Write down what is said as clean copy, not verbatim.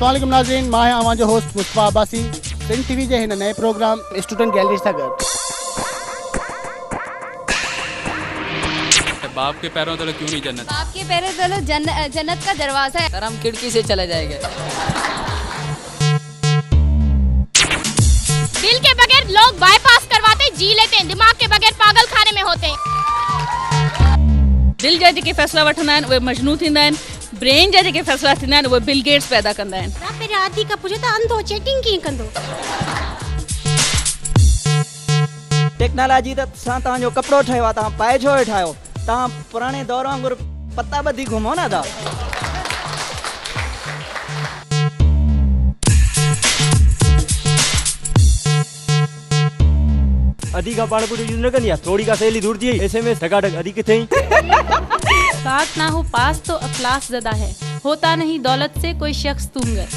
अस्सलाम वालेकुम नाज़रीन, मां है आवां जो होस्ट मुस्तफा अब्बासी। सिंध टीवी जे हिन नए प्रोग्राम स्टूडेंट गैलरी सां गॾु बाप के पैरों तले क्यों नहीं जन्नत? बाप के पैरों तले जन्नत का दरवाजा है। सर हम खिड़की से चले जाएंगे। दिल के बगैर लोग बाईपास करवाते जी लेते हैं, दिमाग के बगैर पागल खाने में होते हैं। दिल जा जेके फैसला वठंदा आहिनि उहे मजनू थींदा आहिनि, ब्रेन जा जेके फैसला थींदा आहिनि उहे बिल गेट्स पैदा कंदा आहिनि। पहिरियों आदि खां पुछो त अंधो चेटिंग कीअं कंदो? टेक्नोलॉजी सां तव्हांजो कपिड़ो ठहियो आहे, तव्हां पाए छो ठाहियो? तव्हां पुराणे दौर वांगुरु पता ॿधी घुमो न था। अधी का पाण कुछ यूज न करनी है, थोड़ी का सहेली दूर थी एसएमएस टकाटक अधी किथे ही। साथ ना हो पास तो अखलास ज़दा है, होता नहीं दौलत से कोई शख्स तुंगर।